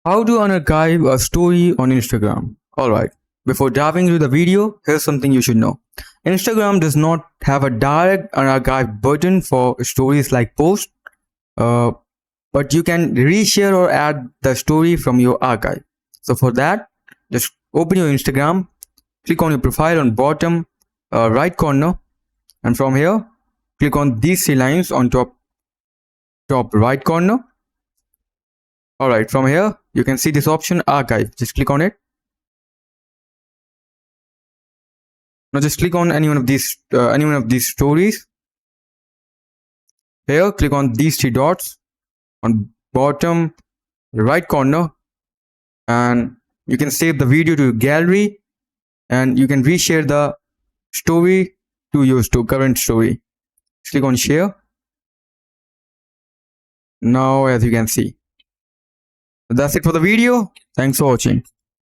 How to unarchive a story on Instagram? Alright, before diving into the video, here's something you should know. Instagram does not have a direct unarchive button for stories like posts, but you can reshare or add the story from your archive. So for that, just open your Instagram, click on your profile on bottom right corner, and from here, click on these three lines on top right corner. Alright, from here, you can see this option archive. Just click on it. Now just click on any one of these stories. Here, click on these three dots on bottom right corner, and you can save the video to your gallery, and you can reshare the story to your current story. Click on share. Now, as you can see, that's it for the video. Thanks for watching.